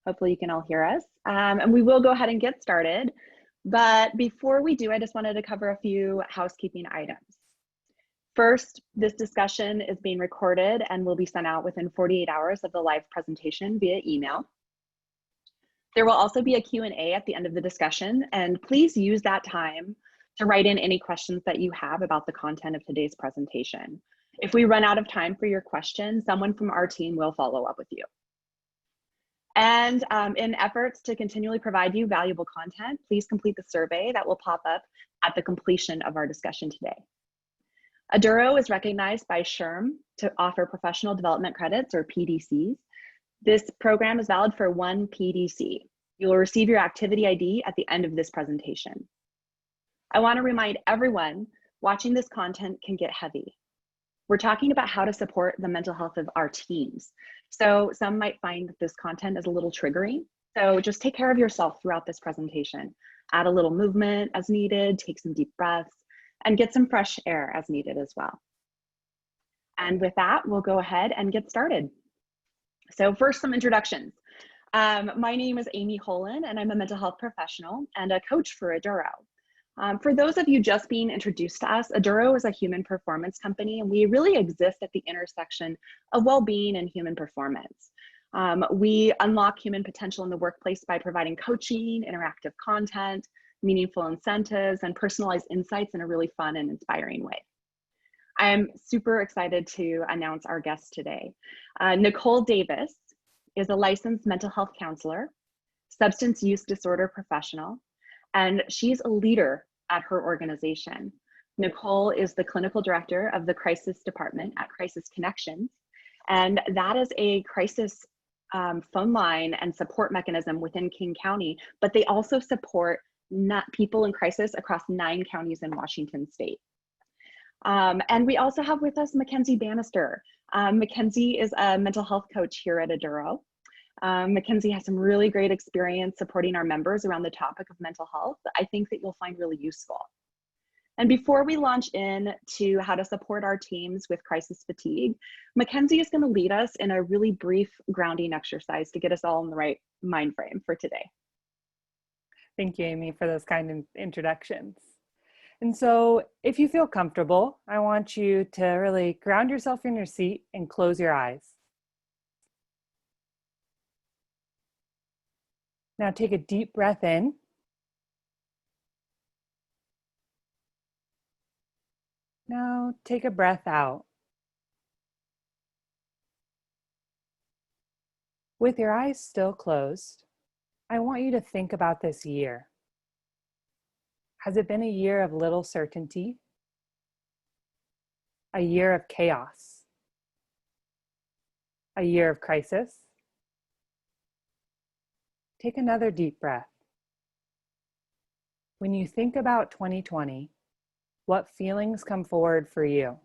Hopefully you can all hear us. And we will go ahead and get started. But before we do, I just wanted to cover a few housekeeping items. First, this discussion is being recorded and will be sent out within 48 hours of the live presentation via email. There will also be a Q&A at the end of the discussion, and please use that time to write in any questions that you have about the content of today's presentation. If we run out of time for your question, someone from our team will follow up with you. And in efforts to continually provide you valuable content, please complete the survey that will pop up at the completion of our discussion today. Aduro is recognized by SHRM to offer professional development credits, or PDCs. This program is valid for 1 PDC. You will receive your activity ID at the end of this presentation. I want to remind everyone watching this content can get heavy. We're talking about how to support the mental health of our teams. So some might find that this content is a little triggering. So just take care of yourself throughout this presentation. Add a little movement as needed, take some deep breaths, and get some fresh air as needed as well. And with that, we'll go ahead and get started. So first, some introductions. My name is Amy Holan, and I'm a mental health professional and a coach for Aduro. For those of you just being introduced to us, Aduro is a human performance company, and we really exist at the intersection of well-being and human performance. We unlock human potential in the workplace by providing coaching, interactive content, meaningful incentives, and personalized insights in a really fun and inspiring way. I'm super excited to announce our guest today. Nicole Davis is a licensed mental health counselor, substance use disorder professional, and she's a leader at her organization. Nicole is the clinical director of the crisis department at Crisis Connections, and that is a crisis phone line and support mechanism within King County, but they also support people in crisis across 9 counties in Washington state. And we also have with us Mackenzie Bannister. Mackenzie is a mental health coach here at Aduro. Mackenzie has some really great experience supporting our members around the topic of mental health that I think that you'll find really useful. And before we launch into how to support our teams with crisis fatigue, Mackenzie is going to lead us in a really brief grounding exercise to get us all in the right mind frame for today. Thank you, Amy, for those kind introductions. And so if you feel comfortable, I want you to really ground yourself in your seat and close your eyes. Now take a deep breath in. Now take a breath out. With your eyes still closed, I want you to think about this year. Has it been a year of little certainty? A year of chaos? A year of crisis? Take another deep breath. When you think about 2020, what feelings come forward for you?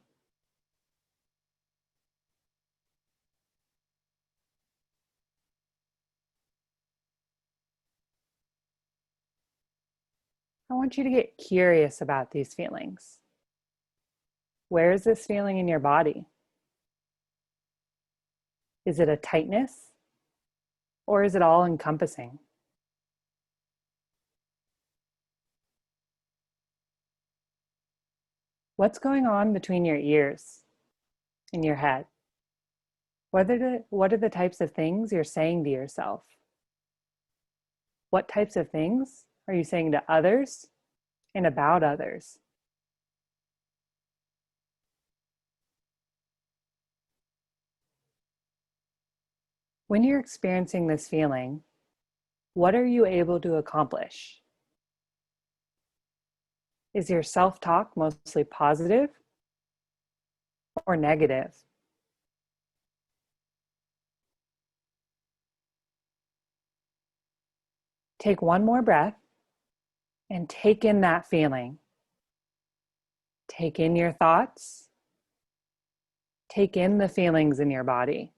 I want you to get curious about these feelings. Where is this feeling in your body? Is it a tightness? Or is it all encompassing? What's going on between your ears, in your head? What are the types of things you're saying to yourself? What types of things are you saying to others and about others? When you're experiencing this feeling, what are you able to accomplish? Is your self-talk mostly positive or negative? Take one more breath and take in that feeling. Take in your thoughts. Take in the feelings in your body.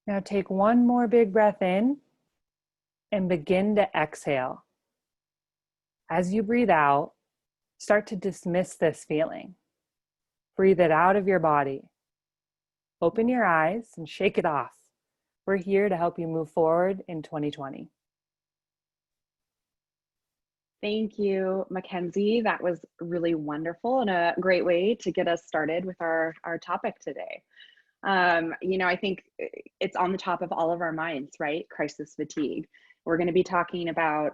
Now take one more big breath in and begin to exhale. As you breathe out, start to dismiss this feeling. Breathe it out of your body. Open your eyes and shake it off. We're here to help you move forward in 2020. Thank you, Mackenzie. That was really wonderful and a great way to get us started with our topic today. I think it's on the top of all of our minds, right? Crisis fatigue. We're going to be talking about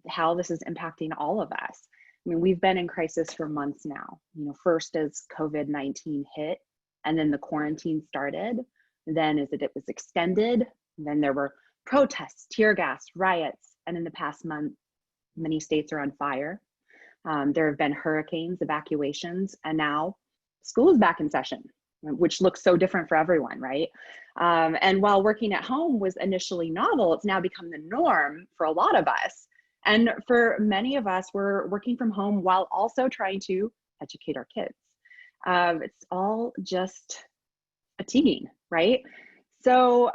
how this is impacting all of us. I mean, we've been in crisis for months now. First as COVID-19 hit, and then the quarantine started. Then as it was extended, then there were protests, tear gas, riots, and in the past month, many states are on fire. There have been hurricanes, evacuations, and now school is back in session, which looks so different for everyone, right? And while working at home was initially novel, it's now become the norm for a lot of us. And for many of us, we're working from home while also trying to educate our kids. It's all just fatiguing, right? So,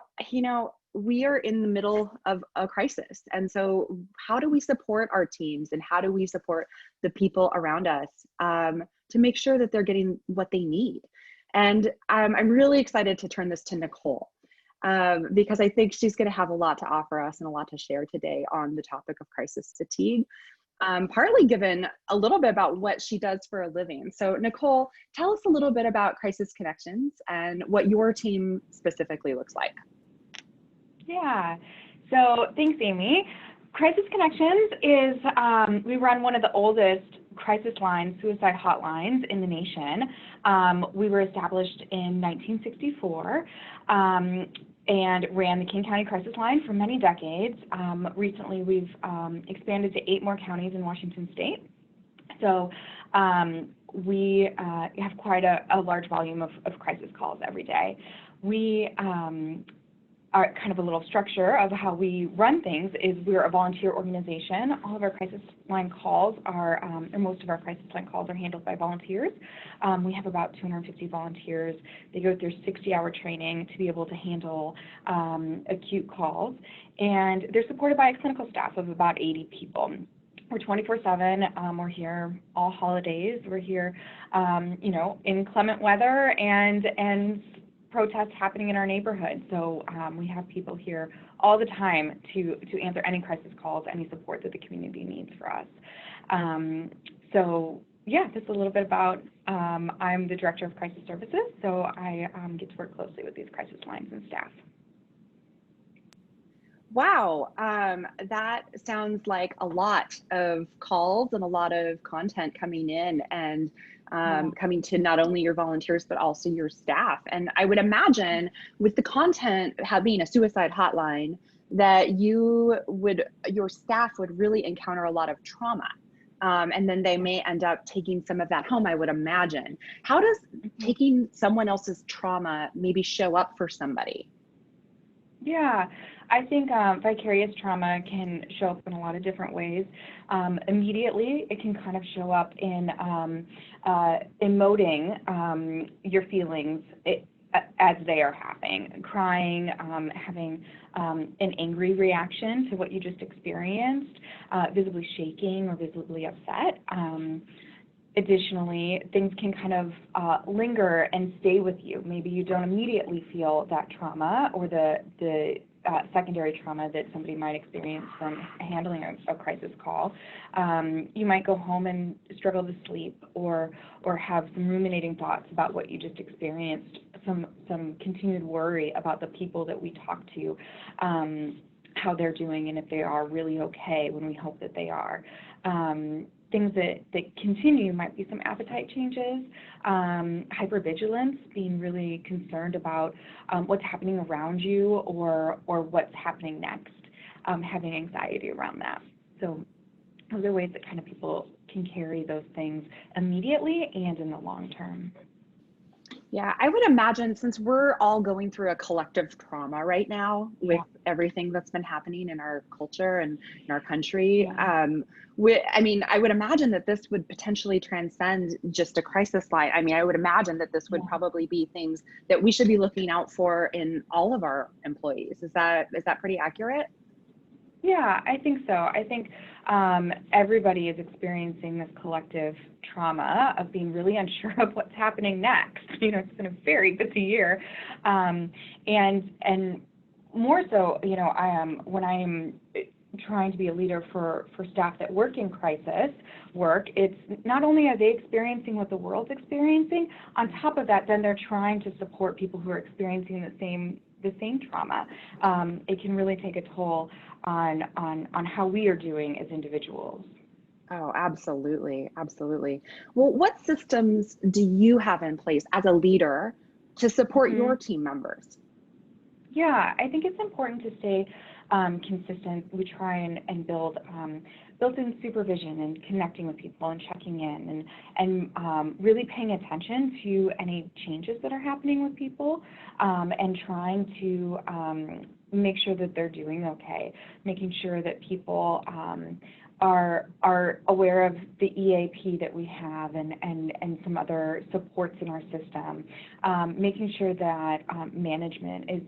we are in the middle of a crisis. And so how do we support our teams and how do we support the people around us to make sure that they're getting what they need? And I'm really excited to turn this to Nicole because I think she's going to have a lot to offer us and a lot to share today on the topic of crisis fatigue, partly given a little bit about what she does for a living. So Nicole, tell us a little bit about Crisis Connections and what your team specifically looks like. Yeah, so thanks, Amy. Crisis Connections is, we run one of the oldest crisis line suicide hotlines in the nation. We were established in 1964 and ran the King County Crisis Line for many decades. Recently, we've expanded to 8 more counties in Washington State. So we have quite a large volume of crisis calls every day. We are kind of a little structure of how we run things is we're a volunteer organization. All of our crisis line calls are, or most of our crisis line calls are handled by volunteers. We have about 250 volunteers. They go through 60-hour training to be able to handle acute calls. And they're supported by a clinical staff of about 80 people. We're 24/7. We're here all holidays. We're here, in clement weather and protests happening in our neighborhood. So we have people here all the time to answer any crisis calls, any support that the community needs for us. So yeah, just a little bit about, I'm the Director of Crisis Services, so I get to work closely with these crisis lines and staff. Wow, that sounds like a lot of calls and a lot of content coming in and coming to not only your volunteers, but also your staff. And I would imagine with the content being a suicide hotline, that your staff would really encounter a lot of trauma. And then they may end up taking some of that home, I would imagine. How does taking someone else's trauma maybe show up for somebody? Yeah, I think vicarious trauma can show up in a lot of different ways. Immediately, it can kind of show up in emoting your feelings as they are happening, crying, having an angry reaction to what you just experienced, visibly shaking or visibly upset. Additionally, things can kind of linger and stay with you. Maybe you don't immediately feel that trauma or the secondary trauma that somebody might experience from handling a crisis call. You might go home and struggle to sleep or have some ruminating thoughts about what you just experienced, some continued worry about the people that we talk to, how they're doing and if they are really okay when we hope that they are. Things that continue might be some appetite changes, hypervigilance, being really concerned about what's happening around you or what's happening next, having anxiety around that. So those are ways that kind of people can carry those things immediately and in the long term. Yeah, I would imagine since we're all going through a collective trauma right now with everything that's been happening in our culture and in our country, I would imagine that this would potentially transcend just a crisis line. I mean, I would imagine that this would probably be things that we should be looking out for in all of our employees. Is that pretty accurate? Yeah, I think so. I think everybody is experiencing this collective trauma of being really unsure of what's happening next. It's been a very busy year, and more so, when I am trying to be a leader for staff that work in crisis work, it's not only are they experiencing what the world's experiencing, on top of that, then they're trying to support people who are experiencing the same trauma. It can really take a toll on how we are doing as individuals. Oh, absolutely. Absolutely. Well, what systems do you have in place as a leader to support Mm-hmm. your team members? Yeah, I think it's important to stay consistent. We try and build built-in supervision and connecting with people and checking in and really paying attention to any changes that are happening with people, and trying to make sure that they're doing okay, making sure that people are aware of the EAP that we have and some other supports in our system, making sure that management is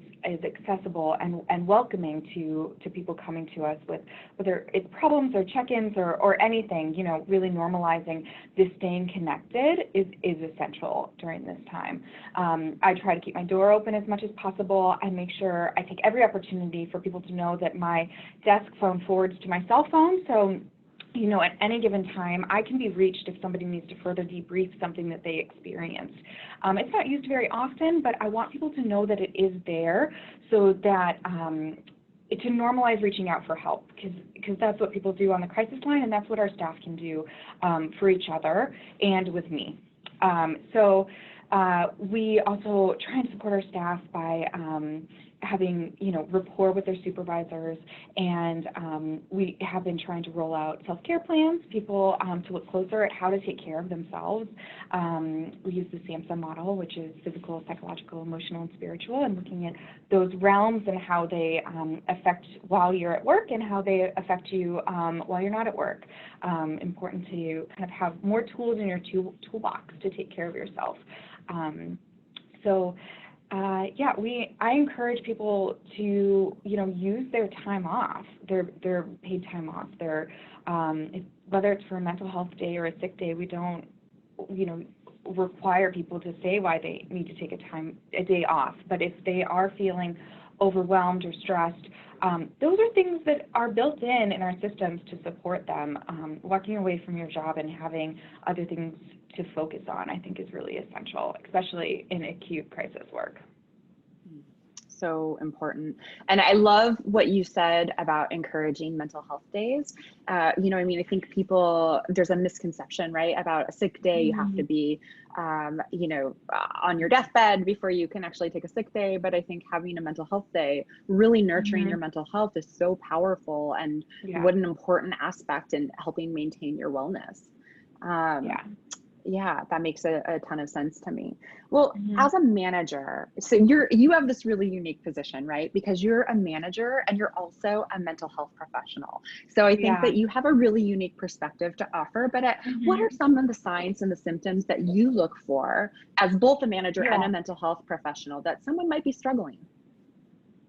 accessible and welcoming to people coming to us with whether it's problems or check-ins or anything. Really normalizing this staying connected is essential during this time. I try to keep my door open as much as possible and make sure I take every opportunity for people to know that my desk phone forwards to my cell phone. So at any given time, I can be reached if somebody needs to further debrief something that they experienced. It's not used very often, but I want people to know that it is there so that to normalize reaching out for help, because that's what people do on the crisis line, and that's what our staff can do for each other and with me. We also try and support our staff by having rapport with their supervisors, and we have been trying to roll out self-care plans, people to look closer at how to take care of themselves. We use the SAMHSA model, which is physical, psychological, emotional, and spiritual, and looking at those realms and how they affect while you're at work and how they affect you while you're not at work. Important to kind of have more tools in your toolbox to take care of yourself. I encourage people to, use their time off, their paid time off, whether it's for a mental health day or a sick day. We don't, require people to say why they need to take a day off. But if they are feeling overwhelmed or stressed, those are things that are built in our systems to support them. Walking away from your job and having other things to focus on, I think, is really essential, especially in acute crisis work. So important. And I love what you said about encouraging mental health days. I think there's a misconception, right, about a sick day. You have to be, on your deathbed before you can actually take a sick day. But I think having a mental health day, really nurturing your mental health is so powerful, and what an important aspect in helping maintain your wellness. Yeah, that makes a ton of sense to me. Well, as a manager, so you have this really unique position, right? Because you're a manager and you're also a mental health professional. So I think that you have a really unique perspective to offer, but what are some of the signs and the symptoms that you look for as both a manager and a mental health professional that someone might be struggling?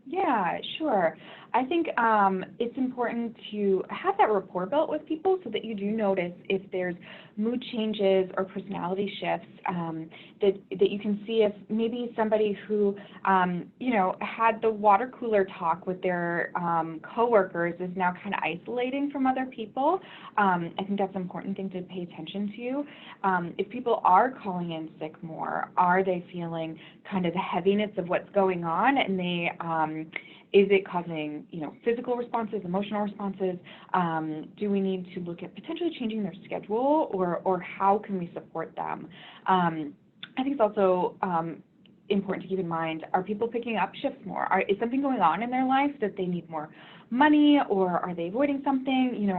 Yeah, sure. I think it's important to have that rapport built with people so that you do notice if there's mood changes or personality shifts, that you can see if maybe somebody who, had the water cooler talk with their coworkers is now kind of isolating from other people. I think that's an important thing to pay attention to. If people are calling in sick more, are they feeling kind of the heaviness of what's going on, and they is it causing, physical responses, emotional responses? Do we need to look at potentially changing their schedule, or how can we support them? I think it's also important to keep in mind, are people picking up shifts more? Is something going on in their life that they need more money, or are they avoiding something?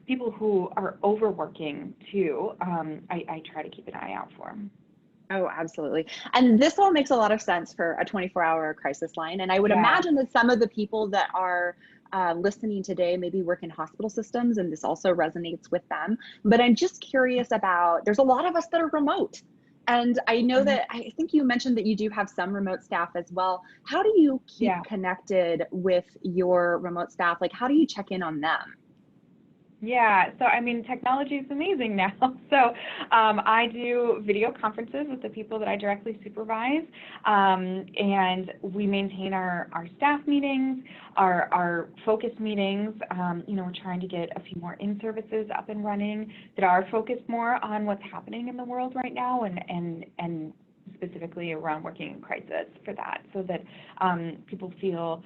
People who are overworking too, I try to keep an eye out for. Oh, absolutely. And this all makes a lot of sense for a 24-hour crisis line. And I would imagine that some of the people that are listening today maybe work in hospital systems, and this also resonates with them. But I'm just curious about, there's a lot of us that are remote. And I know Mhm. that I think you mentioned that you do have some remote staff as well. How do you keep Yeah. connected with your remote staff? Like, how do you check in on them? Yeah, so I mean, technology is amazing now. So I do video conferences with the people that I directly supervise, and we maintain our staff meetings, our focus meetings. We're trying to get a few more in-services up and running that are focused more on what's happening in the world right now, and specifically around working in crisis for that, so that people feel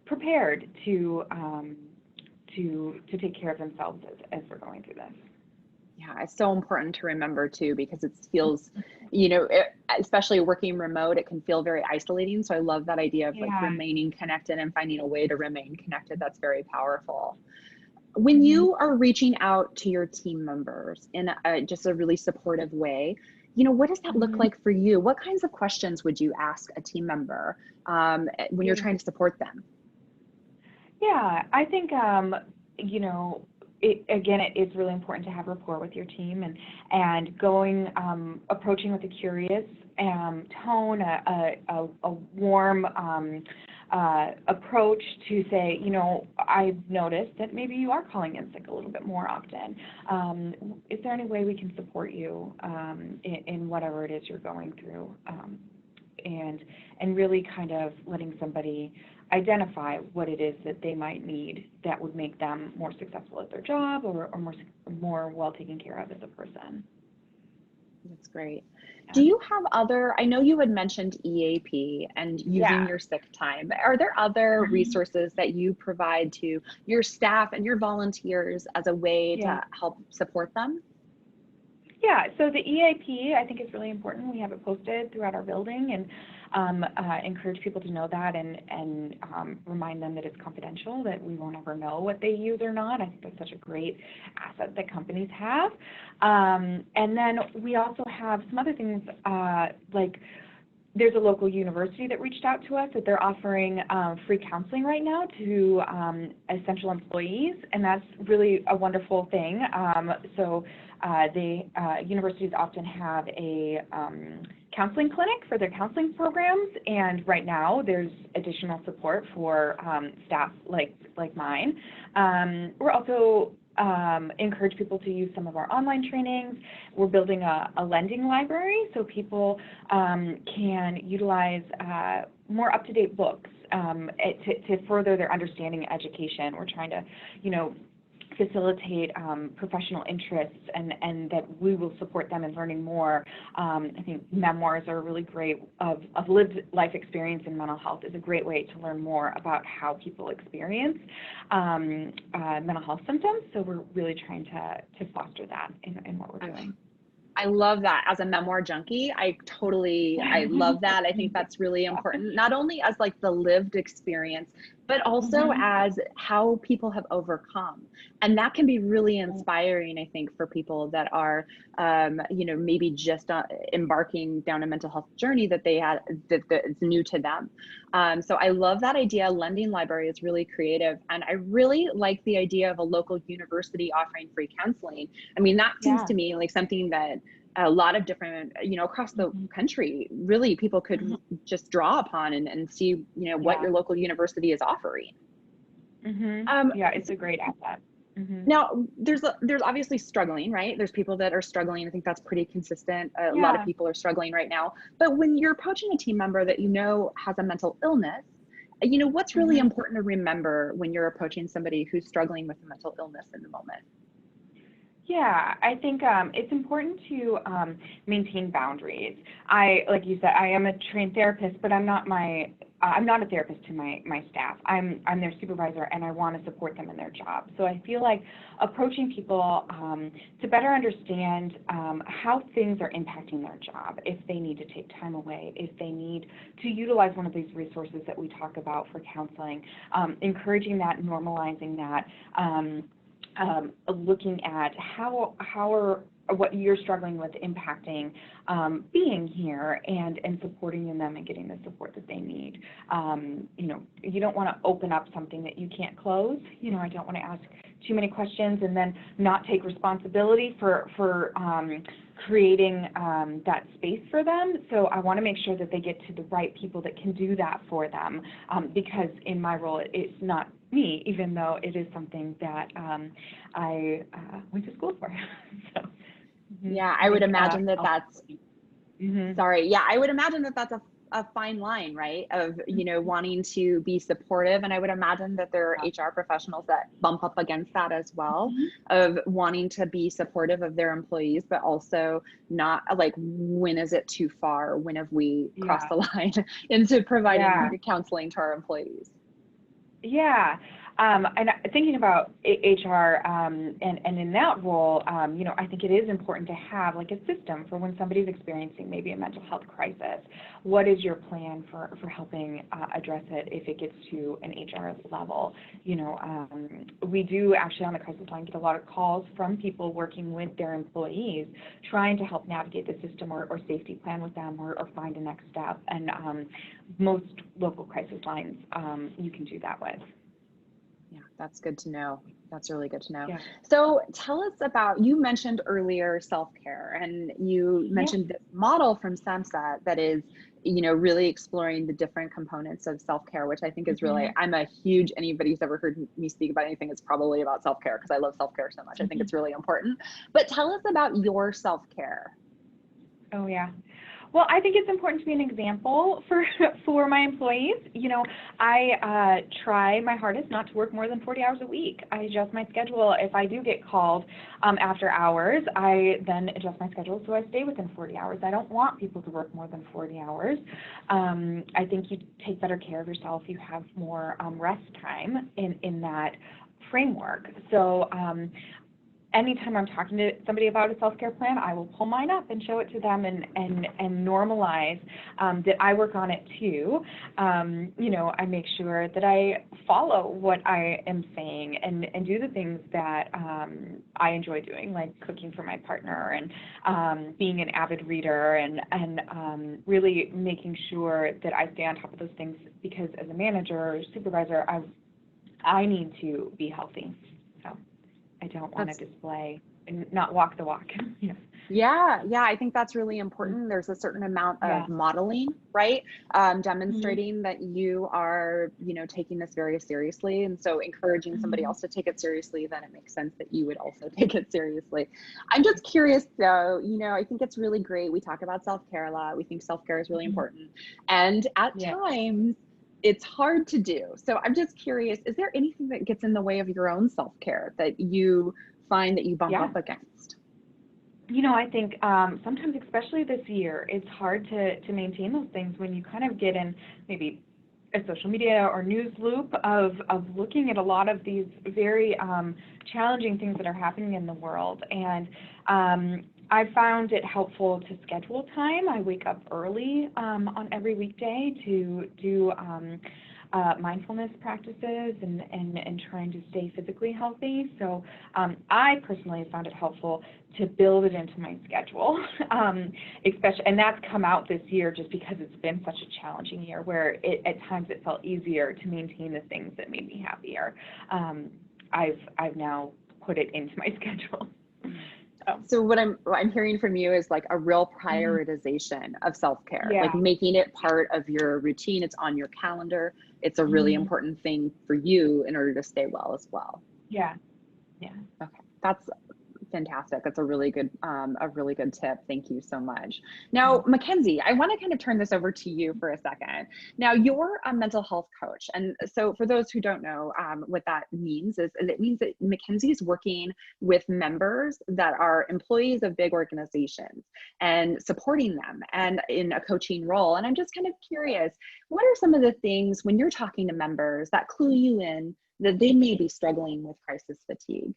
prepared to take care of themselves as we're going through this. Yeah, it's so important to remember too, because it feels, especially working remote, it can feel very isolating. So I love that idea of like Yeah. remaining connected and finding a way to remain connected. That's very powerful. When Mhm. you are reaching out to your team members in just a really supportive way, what does that look Mhm. like for you? What kinds of questions would you ask a team member when you're Yeah. trying to support them? Yeah, I think it is really important to have rapport with your team, and going approaching with a curious tone, a warm approach to say, I've noticed that maybe you are calling in sick a little bit more often. Is there any way we can support you in whatever it is you're going through? And really kind of letting somebody identify what it is that they might need that would make them more successful at their job, or more well taken care of as a person. That's great. Do Yeah. you have I know you had mentioned EAP and using Yeah. your sick time. Are there other Mhm. resources that you provide to your staff and your volunteers as a way Yeah. to help support them? Yeah, so the EAP I think is really important. We have it posted throughout our building, and encourage people to know that, and remind them that it's confidential, that we won't ever know what they use or not. I think that's such a great asset that companies have. And then we also have some other things, like there's a local university that reached out to us that they're offering free counseling right now to essential employees, and that's really a wonderful thing. Universities often have a counseling clinic for their counseling programs, and right now there's additional support for staff like mine. We're also encourage people to use some of our online trainings. We're building a lending library so people can utilize more up-to-date books to further their understanding and education. We're trying to, facilitate professional interests, and that we will support them in learning more. I think memoirs are really great of lived life experience in mental health is a great way to learn more about how people experience mental health symptoms. So we're really trying to foster that in what we're doing. I love that. As a memoir junkie, I love that. I think that's really important, not only as like the lived experience, but also Mhm. as how people have overcome. And that can be really inspiring, I think, for people that are, maybe just embarking down a mental health journey that they had, that's new to them. So I love that idea. Lending library is really creative. And I really like the idea of a local university offering free counseling. I mean, that seems Yeah. to me like something that a lot of different, across the Mhm. country, really people could Mhm. just draw upon and see, what Yeah. your local university is offering. Mhm. Um, Yeah, it's a great asset. Mhm. Now, there's obviously struggling, right? There's people that are struggling. I think that's pretty consistent. A lot of Yeah. people are struggling right now. But when you're approaching a team member that has a mental illness, what's really Mhm. important to remember when you're approaching somebody who's struggling with a mental illness in the moment? Yeah, I think it's important to maintain boundaries. Like you said, I am a trained therapist, but I'm not a therapist to my staff. I'm their supervisor, and I want to support them in their job. So I feel like approaching people to better understand how things are impacting their job, if they need to take time away, if they need to utilize one of these resources that we talk about for counseling, encouraging that, normalizing that. Looking at how what you're struggling with impacting being here, and supporting them and getting the support that they need. You don't want to open up something that you can't close. I don't want to ask too many questions and then not take responsibility for creating that space for them. So I want to make sure that they get to the right people that can do that for them, because in my role, it's not me, even though it is something that I went to school for. So, yeah, I would imagine that that's, mm-hmm. sorry, yeah, I would imagine that that's a fine line, right? Of, you know, wanting to be supportive. And I would imagine that there are HR professionals that bump up against that as well, of wanting to be supportive of their employees, but also not like, when is it too far? When have we crossed the line into providing counseling to our employees? Yeah. And thinking about HR and in that role, you know, I think it is important to have like a system for when somebody's experiencing maybe a mental health crisis. What is your plan for helping address it if it gets to an HR level? You know, we do actually on the crisis line get a lot of calls from people working with their employees, trying to help navigate the system or safety plan with them or find a next step. And most local crisis lines you can do that with. Yeah, that's good to know. That's really good to know. Yeah. So tell us about, you mentioned earlier self-care, and you mentioned this model from SAMHSA that is, you know, really exploring the different components of self-care, which I think is really, I'm a huge, anybody who's ever heard me speak about anything, it's probably about self-care, because I love self-care so much. I think it's really important. But tell us about your self-care. Oh, yeah. Well, I think it's important to be an example for my employees. You know, I try my hardest not to work more than 40 hours a week. I adjust my schedule. If I do get called after hours, I then adjust my schedule so I stay within 40 hours. I don't want people to work more than 40 hours. I think you take better care of yourself. You have more rest time in that framework. So anytime I'm talking to somebody about a self-care plan, I will pull mine up and show it to them and normalize that I work on it too. You know, I make sure that I follow what I am saying and do the things that I enjoy doing, like cooking for my partner and being an avid reader and really making sure that I stay on top of those things, because as a manager or supervisor, I need to be healthy. So I don't want to display and not walk the walk. Yeah, I think that's really important. There's a certain amount of modeling, right? Demonstrating that you are, you know, taking this very seriously. And so encouraging somebody else to take it seriously, then it makes sense that you would also take it seriously. I'm just curious though, you know, I think it's really great. We talk about self-care a lot. We think self-care is really important. And at times, it's hard to do. So I'm just curious, is there anything that gets in the way of your own self-care that you find that you bump up against? You know, I think sometimes, especially this year, it's hard to maintain those things when you kind of get in maybe a social media or news loop of looking at a lot of these very challenging things that are happening in the world. And I found it helpful to schedule time. I wake up early on every weekday to do mindfulness practices and trying to stay physically healthy. So I personally found it helpful to build it into my schedule, especially, and that's come out this year just because it's been such a challenging year where at times it felt easier to maintain the things that made me happier. I've now put it into my schedule. So what I'm hearing from you is like a real prioritization of self-care, like making it part of your routine. It's on your calendar. It's a really important thing for you in order to stay well as well. Yeah. Okay, that's fantastic. That's a really good tip. Thank you so much. Now, Mackenzie, I want to kind of turn this over to you for a second. Now, you're a mental health coach. And so for those who don't know what that means, is it means that Mackenzie is working with members that are employees of big organizations and supporting them and in a coaching role. And I'm just kind of curious, what are some of the things when you're talking to members that clue you in that they may be struggling with crisis fatigue?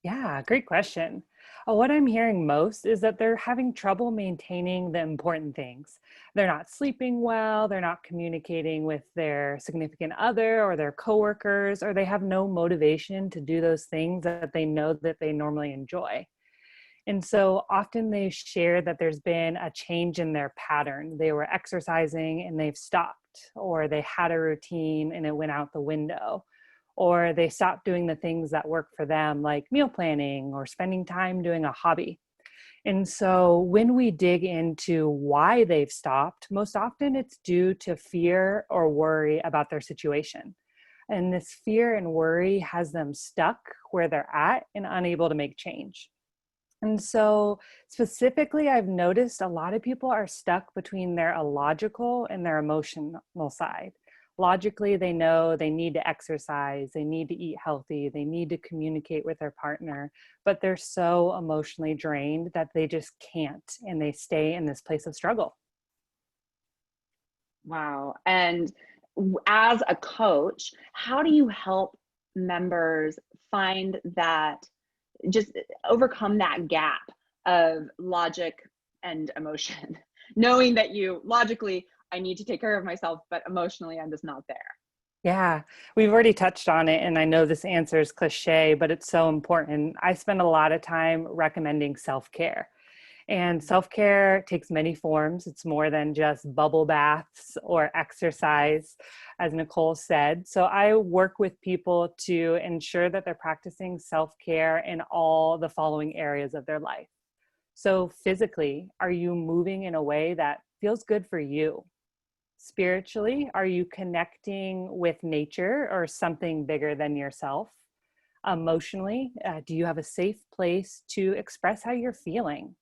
Yeah, great question. What I'm hearing most is that they're having trouble maintaining the important things. They're not sleeping well, they're not communicating with their significant other or their coworkers, or they have no motivation to do those things that they know that they normally enjoy. And so often they share that there's been a change in their pattern. They were exercising and they've stopped, or they had a routine and it went out the window. Or they stopped doing the things that work for them, like meal planning or spending time doing a hobby. And so when we dig into why they've stopped, most often it's due to fear or worry about their situation. And this fear and worry has them stuck where they're at and unable to make change. And so specifically, I've noticed a lot of people are stuck between their illogical and their emotional side. Logically, they know they need to exercise, they need to eat healthy, they need to communicate with their partner, but they're so emotionally drained that they just can't, and they stay in this place of struggle. Wow. And as a coach, how do you help members find that, just overcome that gap of logic and emotion, knowing that you logically, I need to take care of myself, but emotionally, I'm just not there? Yeah, we've already touched on it, and I know this answer is cliche, but it's so important. I spend a lot of time recommending self-care. And self-care takes many forms. It's more than just bubble baths or exercise, as Nicole said. So I work with people to ensure that they're practicing self-care in all the following areas of their life. So physically, are you moving in a way that feels good for you? Spiritually, are you connecting with nature or something bigger than yourself? Emotionally, do you have a safe place to express how you're feeling?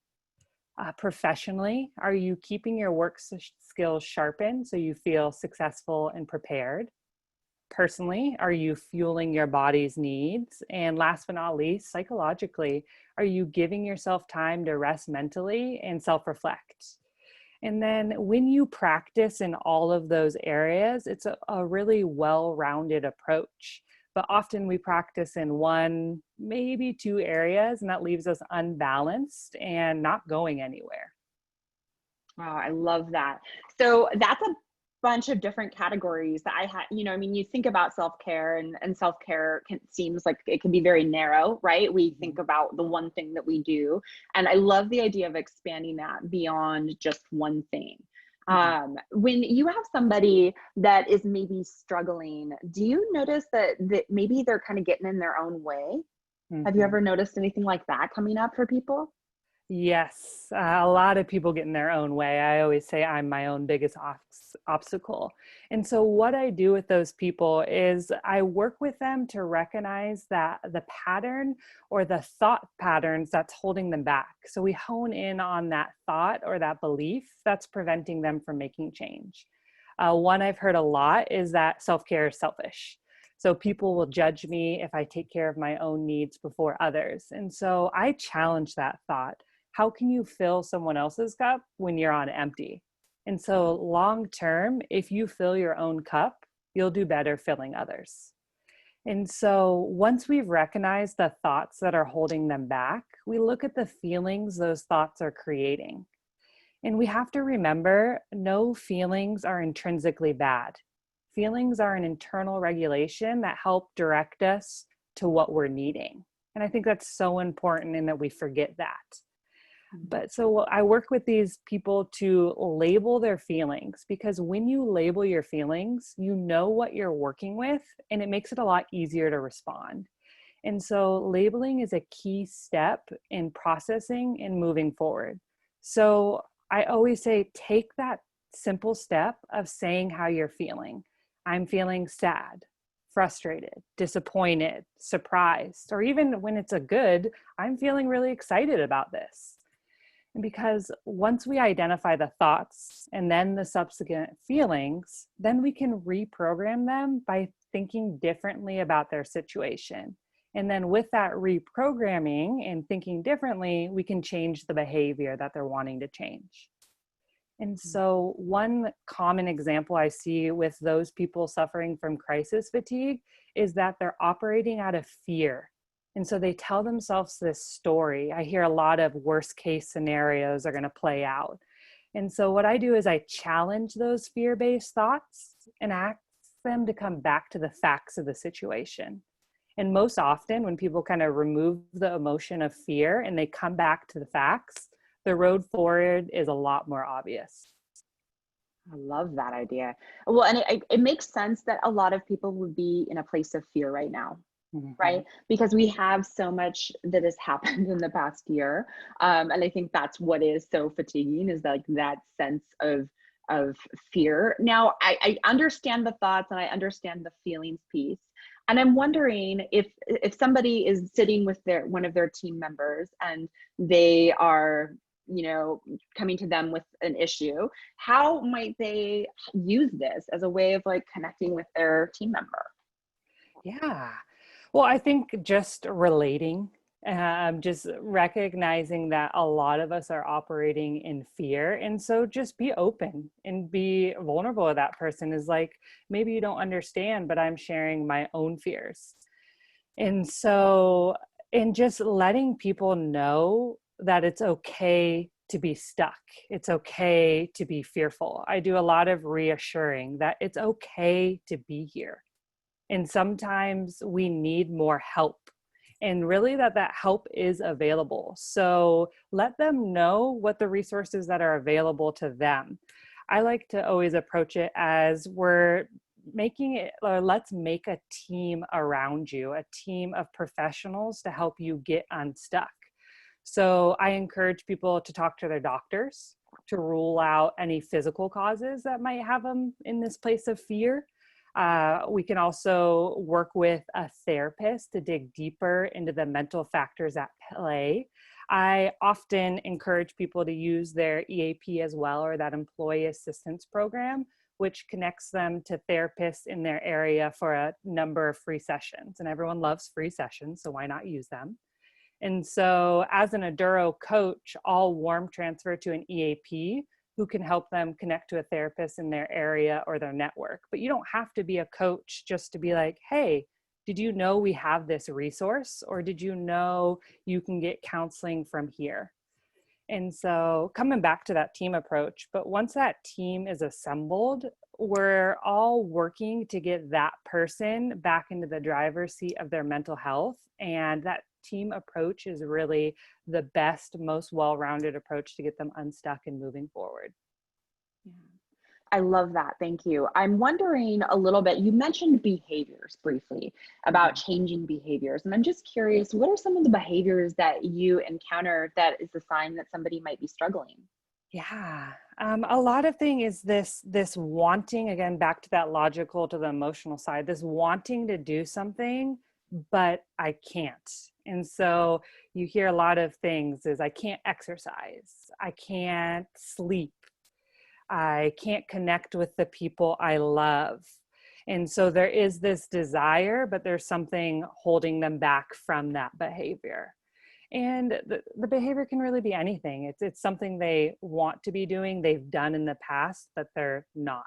Professionally, are you keeping your work skills sharpened so you feel successful and prepared? Personally, are you fueling your body's needs? And last but not least, psychologically, are you giving yourself time to rest mentally and self-reflect? And then when you practice in all of those areas, it's a really well-rounded approach. But often we practice in one, maybe two areas, and that leaves us unbalanced and not going anywhere. Wow, I love that. So that's a bunch of different categories that I had, I mean, you think about self-care, and self-care seems like it can be very narrow, right? We think about the one thing that we do. And I love the idea of expanding that beyond just one thing. When you have somebody that is maybe struggling, do you notice that maybe they're kind of getting in their own way? Have you Mm-hmm. ever noticed anything like that coming up for people? Yes, a lot of people get in their own way. I always say I'm my own biggest obstacle. And so what I do with those people is I work with them to recognize that the pattern or the thought patterns that's holding them back. So we hone in on that thought or that belief that's preventing them from making change. One I've heard a lot is that self-care is selfish. So people will judge me if I take care of my own needs before others. And so I challenge that thought. How can you fill someone else's cup when you're on empty? And so long term, if you fill your own cup, you'll do better filling others. And so once we've recognized the thoughts that are holding them back, we look at the feelings those thoughts are creating. And we have to remember, no feelings are intrinsically bad. Feelings are an internal regulation that help direct us to what we're needing. And I think that's so important, and that we forget that. But so I work with these people to label their feelings, because when you label your feelings, you know what you're working with, and it makes it a lot easier to respond. And so labeling is a key step in processing and moving forward. So I always say, take that simple step of saying how you're feeling. I'm feeling sad, frustrated, disappointed, surprised, or even when it's a good, I'm feeling really excited about this. Because once we identify the thoughts and then the subsequent feelings, then we can reprogram them by thinking differently about their situation. And then with that reprogramming and thinking differently, we can change the behavior that they're wanting to change. And so one common example I see with those people suffering from crisis fatigue is that they're operating out of fear. And so they tell themselves this story. I hear a lot of worst case scenarios are going to play out. And so what I do is I challenge those fear-based thoughts and ask them to come back to the facts of the situation. And most often when people kind of remove the emotion of fear and they come back to the facts, the road forward is a lot more obvious. I love that idea. Well, and it makes sense that a lot of people would be in a place of fear right now. Mhm. right? Because we have so much that has happened in the past year. And I think that's what is so fatiguing, is like that sense of fear. Now, I understand the thoughts and I understand the feelings piece. And I'm wondering if somebody is sitting with one of their team members and they are, coming to them with an issue, how might they use this as a way of like connecting with their team member? Yeah. Well, I think just relating, just recognizing that a lot of us are operating in fear. And so just be open and be vulnerable with that person, is like, maybe you don't understand, but I'm sharing my own fears. And so, and just letting people know that it's okay to be stuck. It's okay to be fearful. I do a lot of reassuring that it's okay to be here. And sometimes we need more help, and really that help is available. So let them know what the resources that are available to them. I like to always approach it as, we're making it, or let's make a team around you, a team of professionals to help you get unstuck. So I encourage people to talk to their doctors to rule out any physical causes that might have them in this place of fear. We can also work with a therapist to dig deeper into the mental factors at play. I often encourage people to use their EAP as well, or that employee assistance program, which connects them to therapists in their area for a number of free sessions. And everyone loves free sessions, so why not use them? And so as an Enduro coach, I'll warm transfer to an EAP who can help them connect to a therapist in their area or their network. But you don't have to be a coach just to be like, hey, did you know we have this resource? Or did you know you can get counseling from here? And so coming back to that team approach, but once that team is assembled, we're all working to get that person back into the driver's seat of their mental health. And that team approach is really the best, most well-rounded approach to get them unstuck and moving forward. Yeah. I love that. Thank you. I'm wondering a little bit, you mentioned behaviors briefly, about changing behaviors. And I'm just curious, what are some of the behaviors that you encounter that is a sign that somebody might be struggling? Yeah, a lot of thing is this wanting, again, back to that logical to the emotional side, this wanting to do something, but I can't. And so you hear a lot of things is, I can't exercise, I can't sleep, I can't connect with the people I love. And so there is this desire, but there's something holding them back from that behavior. And the behavior can really be anything. It's something they want to be doing, they've done in the past, but they're not.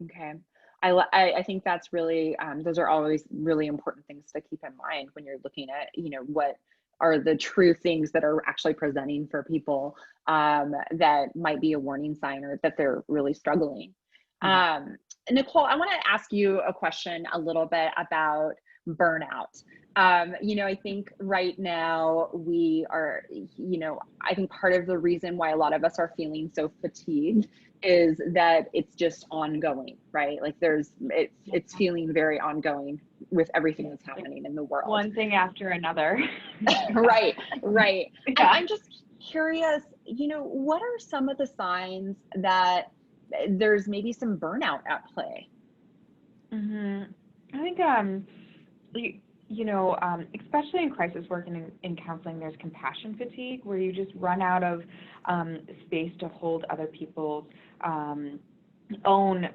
Okay. I think that's really, those are always really important things to keep in mind when you're looking at, what are the true things that are actually presenting for people, that might be a warning sign or that they're really struggling. Mhm. Um, Nicole, I want to ask you a question a little bit about burnout. I think right now we are, I think part of the reason why a lot of us are feeling so fatigued is that it's just ongoing, right? Like it's feeling very ongoing with everything that's happening in the world. One thing after another. Right, right. And Yeah. I'm just curious, what are some of the signs that there's maybe some burnout at play? I think especially in crisis work and in counseling, there's compassion fatigue, where you just run out of space to hold other people's own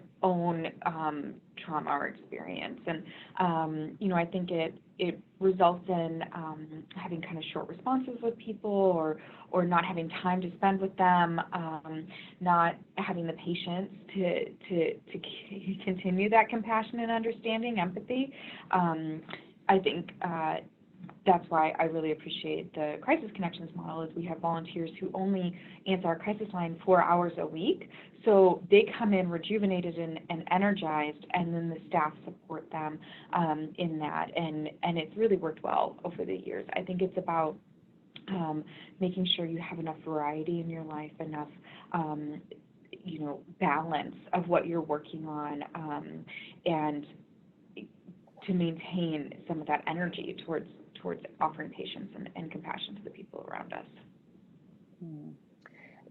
trauma or experience. And I think it results in having kind of short responses with people, or not having time to spend with them, not having the patience to continue that compassion and understanding, empathy. I think that's why I really appreciate the Crisis Connections model, is we have volunteers who only answer our crisis line 4 hours a week. So they come in rejuvenated and energized, and then the staff support them in that. And it's really worked well over the years. I think it's about making sure you have enough variety in your life, enough balance of what you're working on, and to maintain some of that energy towards offering patience and compassion to the people around us.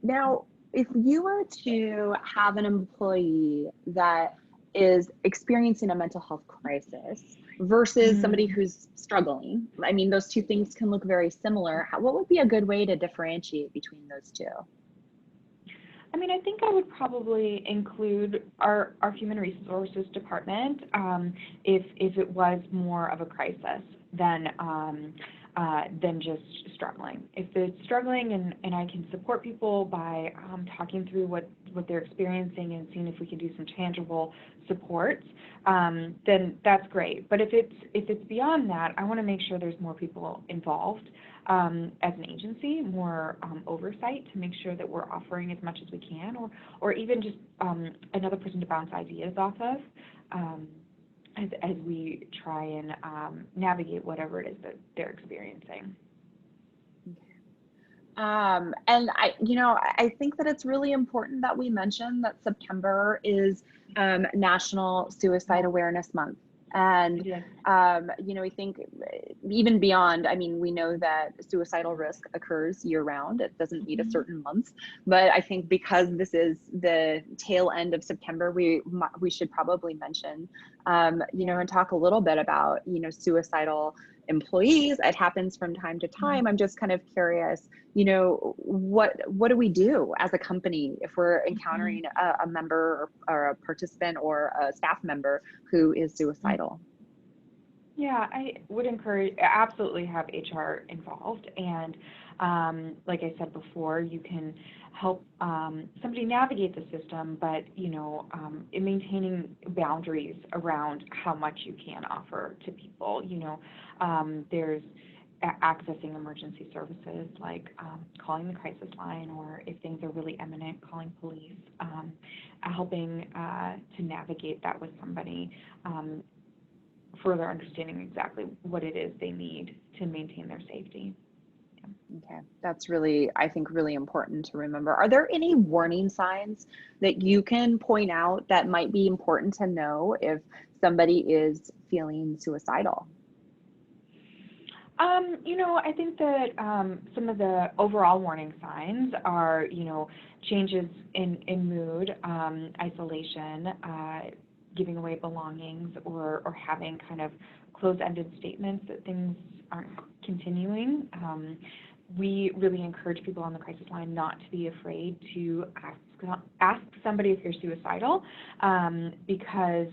Now, if you were to have an employee that is experiencing a mental health crisis versus somebody who's struggling, I mean, those two things can look very similar. What would be a good way to differentiate between those two? I mean, I think I would probably include our human resources department if it was more of a crisis than just struggling. If it's struggling and I can support people by talking through what they're experiencing and seeing if we can do some tangible supports, then that's great. But if it's beyond that, I want to make sure there's more people involved as an agency, more oversight to make sure that we're offering as much as we can, or even just another person to bounce ideas off of as we try and navigate whatever it is that they're experiencing. And I think that it's really important that we mention that September is National Suicide Awareness Month. And, I think even beyond, I mean, we know that suicidal risk occurs year round. It doesn't need a certain month, but I think because this is the tail end of September, we should probably mention, and talk a little bit about, suicidal employees. It happens from time to time. I'm just kind of curious, what do we do as a company if we're encountering a member or a participant or a staff member who is suicidal? Yeah, I would absolutely have HR involved. And like I said before, you can help somebody navigate the system, but, in maintaining boundaries around how much you can offer to people. There's accessing emergency services like calling the crisis line, or if things are really imminent, calling police, helping to navigate that with somebody, further understanding exactly what it is they need to maintain their safety. Okay, that's really, I think, really important to remember. Are there any warning signs that you can point out that might be important to know if somebody is feeling suicidal? I think that some of the overall warning signs are, changes in mood, isolation, giving away belongings, or having kind of closed-ended statements that things aren't continuing. We really encourage people on the crisis line not to be afraid to ask somebody if you're suicidal, because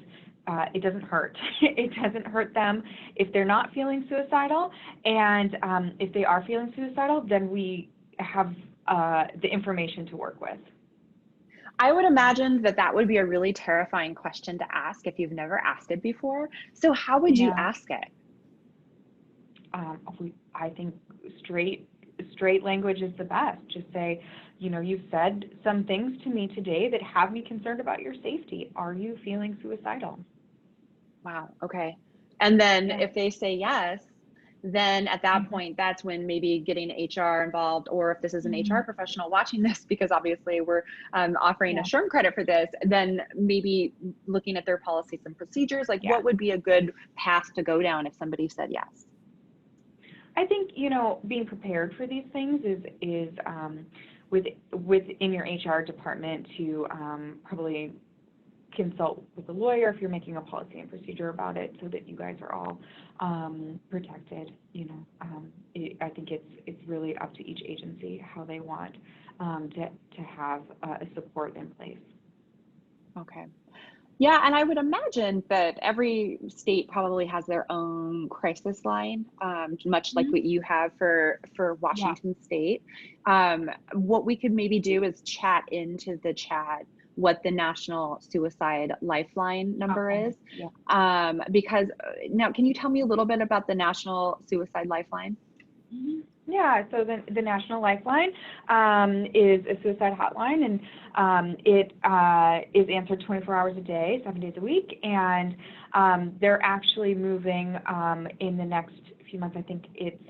it doesn't hurt. It doesn't hurt them if they're not feeling suicidal, and if they are feeling suicidal, then we have the information to work with. I would imagine that would be a really terrifying question to ask if you've never asked it before. So how would you ask it? I think straight language is the best. Just say, you've said some things to me today that have me concerned about your safety. Are you feeling suicidal? Wow. Okay. And then if they say yes, then at that point, that's when maybe getting HR involved, or if this is an HR professional watching this, because obviously we're offering a SHRM credit for this, then maybe looking at their policies and procedures, like what would be a good path to go down if somebody said yes? I think, being prepared for these things is within your HR department to probably consult with a lawyer if you're making a policy and procedure about it, so that you guys are all protected. I think it's really up to each agency how they want to have a support in place. Okay. Yeah, and I would imagine that every state probably has their own crisis line, much like what you have for Washington State. What we could maybe do is chat into the chat what the National Suicide Lifeline number is. Because now, can you tell me a little bit about the National Suicide Lifeline? Yeah, so the National Lifeline is a suicide hotline, and it is answered 24 hours a day, 7 days a week, and they're actually moving in the next few months. I think it's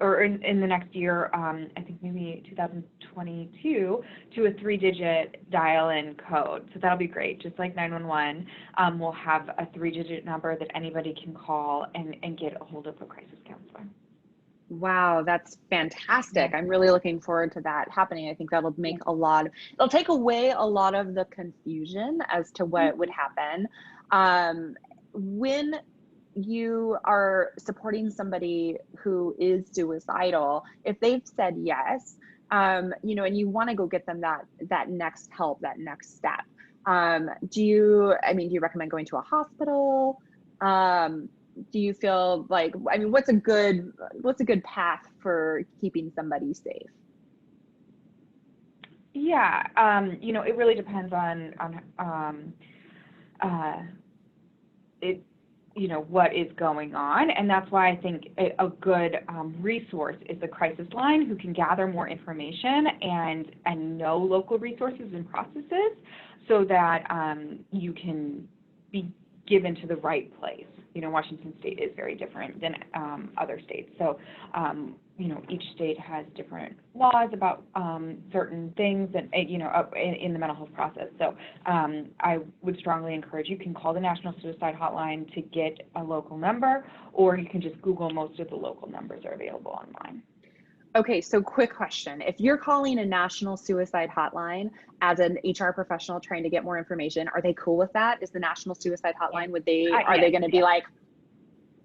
or in the next year, I think maybe 2022, to a 3-digit dial-in code. So that'll be great. Just like 911, we'll have a 3-digit number that anybody can call and get a hold of a crisis counselor. Wow, that's fantastic. I'm really looking forward to that happening. I think that'll make it'll take away a lot of the confusion as to what would happen. When you are supporting somebody who is suicidal, if they've said yes, you know, and you want to go get them that next help, that next step, do you recommend going to a hospital? Do you feel like, I mean, what's a good path for keeping somebody safe? Yeah, you know, it really depends on it, you know, what is going on, and that's why I think a good resource is the crisis line, who can gather more information and know local resources and processes, so that you can be given to the right place. You know, Washington State is very different than other states. So, you know, each state has different laws about certain things that, you know, in the mental health process. So I would strongly encourage, you can call the National Suicide Hotline to get a local number, or you can just Google. Most of the local numbers are available online. Okay, so quick question. If you're calling a national suicide hotline as an HR professional trying to get more information, are they cool with that? Is the National Suicide Hotline, are they going to be like,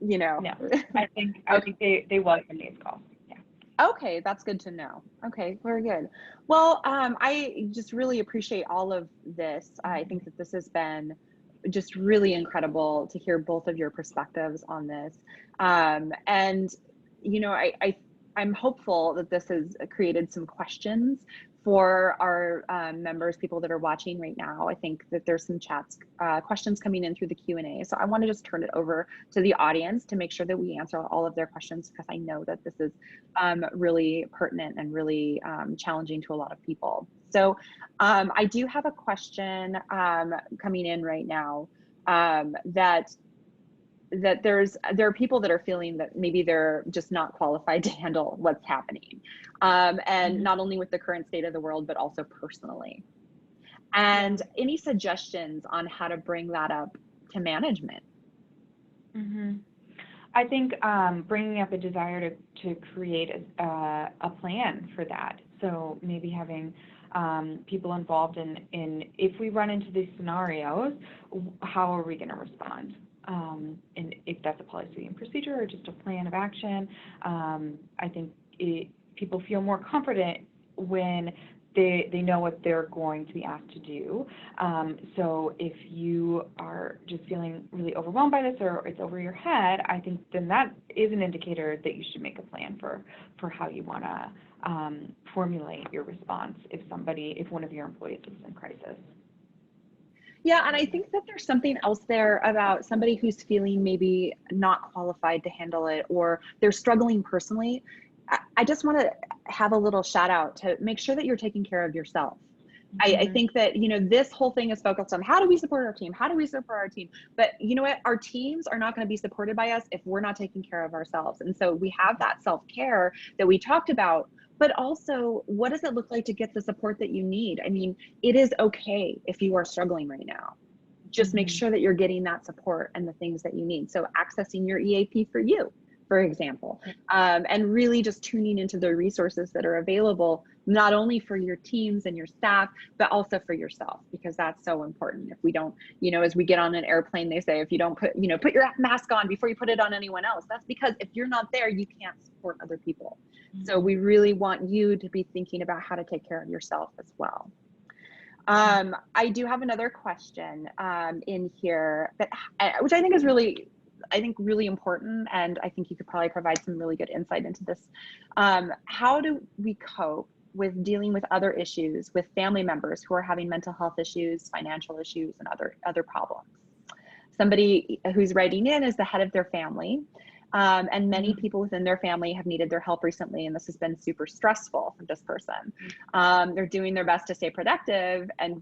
you know? No, I think they welcome these calls. Yeah. Okay, that's good to know. Okay, very good. Well, I just really appreciate all of this. I think that this has been just really incredible to hear both of your perspectives on this. And, you know, I'm hopeful that this has created some questions for our members, people that are watching right now. I think that there's some questions coming in through the Q&A. So I want to just turn it over to the audience to make sure that we answer all of their questions, because I know that this is really pertinent and really challenging to a lot of people. So I do have a question coming in right now that there are people that are feeling that maybe they're just not qualified to handle what's happening, and not only with the current state of the world, but also personally. And any suggestions on how to bring that up to management? I think bringing up a desire to create a plan for that. So maybe having people involved in if we run into these scenarios, how are we going to respond? And if that's a policy and procedure or just a plan of action, I think people feel more confident when they know what they're going to be asked to do. So if you are just feeling really overwhelmed by this, or it's over your head, I think then that is an indicator that you should make a plan for how you want to formulate your response if one of your employees is in crisis. Yeah, and I think that there's something else there about somebody who's feeling maybe not qualified to handle it, or they're struggling personally. I just want to have a little shout out to make sure that you're taking care of yourself. I think that, you know, this whole thing is focused on how do we support our team? How do we support our team? But you know what? Our teams are not going to be supported by us if we're not taking care of ourselves. And so we have that self-care that we talked about, but also, what does it look like to get the support that you need? I mean, it is okay if you are struggling right now. Just make sure that you're getting that support and the things that you need. So accessing your EAP for you, for example, and really just tuning into the resources that are available, not only for your teams and your staff, but also for yourself, because that's so important. If we don't, you know, as we get on an airplane, they say, if you don't put your mask on before you put it on anyone else, that's because if you're not there, you can't support other people. So we really want you to be thinking about how to take care of yourself as well. I do have another question in here that, which I think is really important, and I think you could probably provide some really good insight into this. How do we cope with dealing with other issues with family members who are having mental health issues, financial issues, and other problems? Somebody who's writing in is the head of their family. And many people within their family have needed their help recently, and this has been super stressful for this person. They're doing their best to stay productive and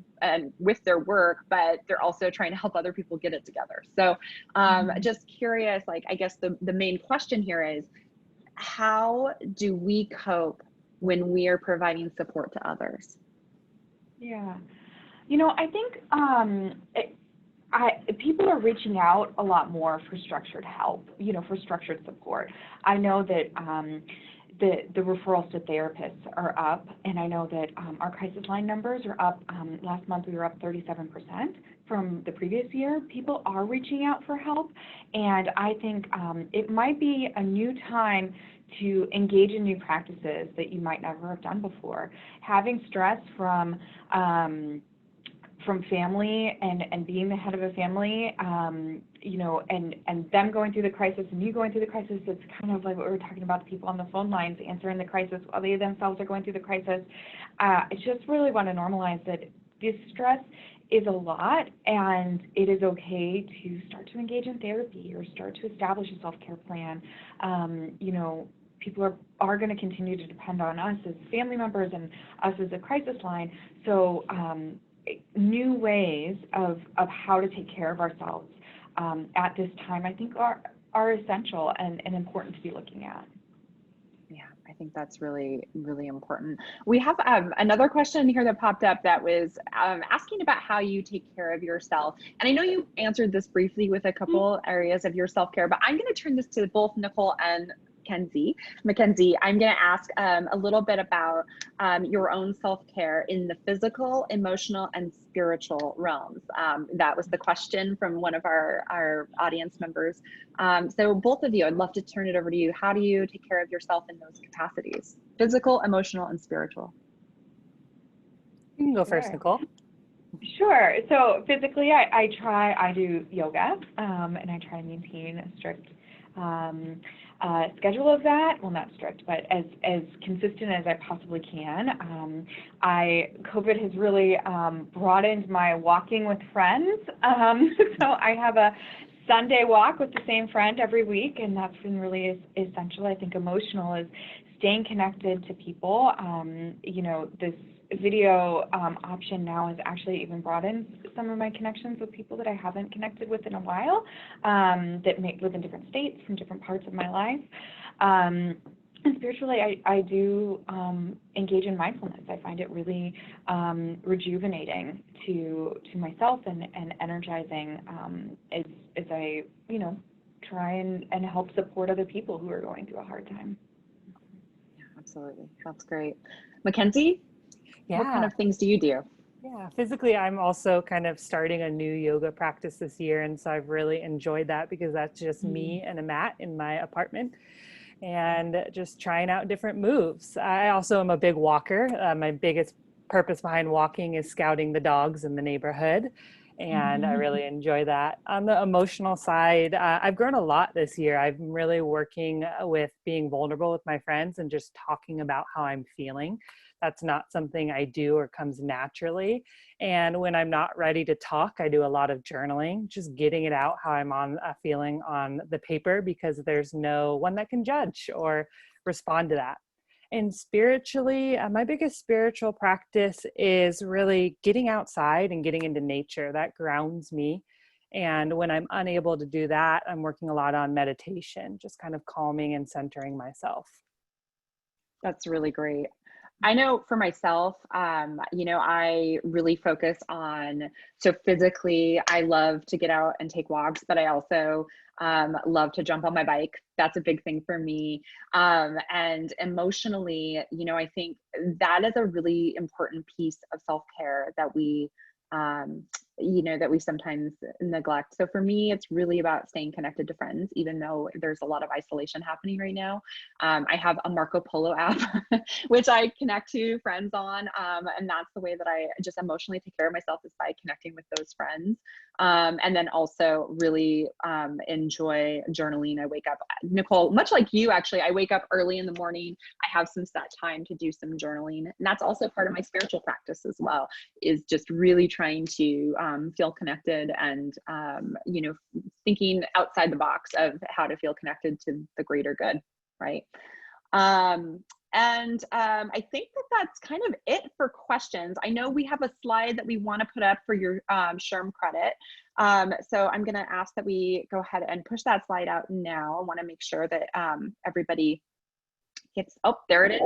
with their work, but they're also trying to help other people get it together. So just curious, like, I guess the main question here is, how do we cope when we are providing support to others? Yeah. I think people are reaching out a lot more for structured help, for structured support. I know that the referrals to therapists are up, and I know that our crisis line numbers are up. Last month we were up 37% from the previous year. People are reaching out for help, and I think it might be a new time to engage in new practices that you might never have done before. Having stress from family and being the head of a family, and them going through the crisis and you going through the crisis, it's kind of like what we were talking about, the people on the phone lines answering the crisis while they themselves are going through the crisis. I just really want to normalize that this stress is a lot, and it is okay to start to engage in therapy or start to establish a self-care plan. People are going to continue to depend on us as family members and us as a crisis line. So new ways of how to take care of ourselves at this time, I think are essential and important to be looking at. Yeah, I think that's really, really important. We have another question here that popped up that was asking about how you take care of yourself. And I know you answered this briefly with a couple areas of your self-care, but I'm going to turn this to both Nicole and Mackenzie. I'm going to ask a little bit about your own self-care in the physical, emotional, and spiritual realms. That was the question from one of our audience members. So both of you, I'd love to turn it over to you. How do you take care of yourself in those capacities? Physical, emotional, and spiritual. You can go first, Nicole. Sure. So physically, I do yoga, and I try to maintain a strict schedule of that. Well, not strict, but as consistent as I possibly can. COVID has really broadened my walking with friends. So I have a Sunday walk with the same friend every week, and that's been really essential. I think emotional is staying connected to people. This video option now has actually even broadened some of my connections with people that I haven't connected with in a while, that may live in different states from different parts of my life. And spiritually, I do engage in mindfulness. I find it really rejuvenating to myself and energizing as I try and help support other people who are going through a hard time. Yeah, absolutely. That's great. Mackenzie? Yeah. What kind of things do you do? Yeah, physically, I'm also kind of starting a new yoga practice this year. And so I've really enjoyed that because that's just me and a mat in my apartment and just trying out different moves. I also am a big walker. My biggest purpose behind walking is scouting the dogs in the neighborhood. And I really enjoy that. On the emotional side, I've grown a lot this year. I'm really working with being vulnerable with my friends and just talking about how I'm feeling. That's not something I do or comes naturally. And when I'm not ready to talk, I do a lot of journaling, just getting it out how I'm feeling on the paper, because there's no one that can judge or respond to that. And spiritually, my biggest spiritual practice is really getting outside and getting into nature. That grounds me. And when I'm unable to do that, I'm working a lot on meditation, just kind of calming and centering myself. That's really great. I know for myself, I really focus on, so physically, I love to get out and take walks, but I also love to jump on my bike. That's a big thing for me. And emotionally, I think that is a really important piece of self-care that we sometimes neglect. So for me, it's really about staying connected to friends, even though there's a lot of isolation happening right now. I have a Marco Polo app, which I connect to friends on. And that's the way that I just emotionally take care of myself, is by connecting with those friends. And then also really enjoy journaling. I wake up, Nicole, much like you, actually, I wake up early in the morning. I have some set time to do some journaling. And that's also part of my spiritual practice as well, is just really trying to feel connected and, you know, thinking outside the box of how to feel connected to the greater good, right? I think that that's kind of it for questions. I know we have a slide that we want to put up for your SHRM credit. So I'm going to ask that we go ahead and push that slide out now. I want to make sure that everybody gets, oh, there it is.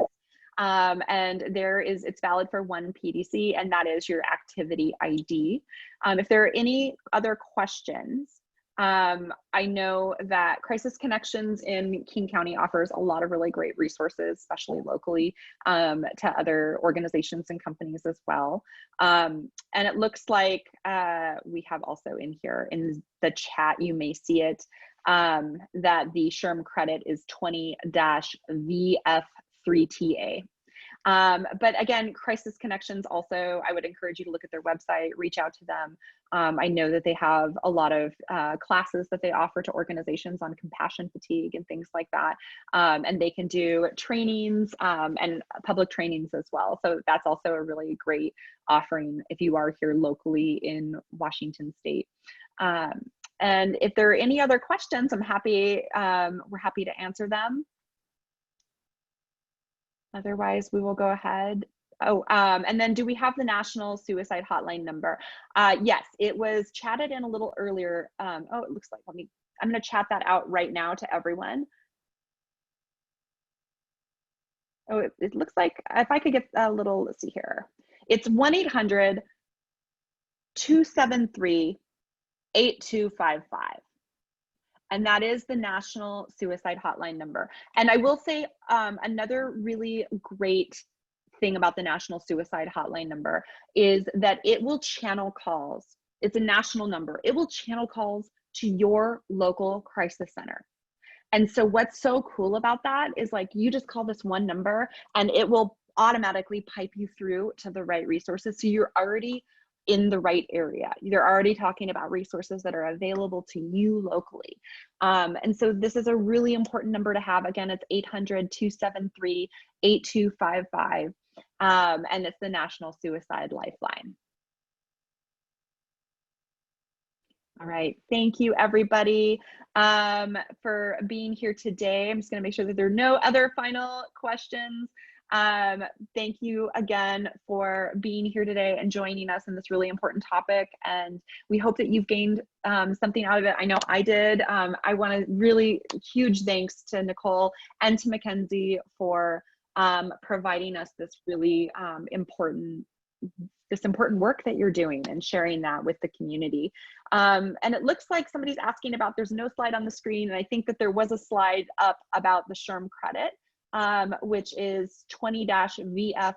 And there is, it's valid for one PDC, and that is your activity ID. If there are any other questions, I know that Crisis Connections in King County offers a lot of really great resources, especially locally, to other organizations and companies as well. And it looks like we have also in here in the chat, you may see it, that the SHRM credit is 20-VF3TA. But again, Crisis Connections also, I would encourage you to look at their website, reach out to them. I know that they have a lot of classes that they offer to organizations on compassion fatigue and things like that. And they can do trainings and public trainings as well. So that's also a really great offering if you are here locally in Washington State. And if there are any other questions, I'm happy, we're happy to answer them. Otherwise, we will go ahead. Oh, and then do we have the National Suicide Hotline number? Yes, it was chatted in a little earlier. Oh, it looks like, I'm gonna chat that out right now to everyone. Oh, it looks like, if I could get a little, let's see here. It's 1-800-273-8255. And that is the National Suicide Hotline number. And I will say another really great thing about the National Suicide Hotline number is that it will channel calls. It's a national number. It will channel calls to your local crisis center. And so what's so cool about that is, like, you just call this one number and it will automatically pipe you through to the right resources. So you're already in the right area. You're already talking about resources that are available to you locally. And so this is a really important number to have. Again, it's 800-273-8255. And it's the National Suicide Lifeline. All right, thank you everybody for being here today. I'm just gonna make sure that there are no other final questions. Thank you again for being here today and joining us in this really important topic. And we hope that you've gained something out of it. I know I did. I want to really huge thanks to Nicole and to Mackenzie for providing us this really important work that you're doing and sharing that with the community. And it looks like somebody's asking about, there's no slide on the screen. And I think that there was a slide up about the SHRM credit, which is 20-VF3TA.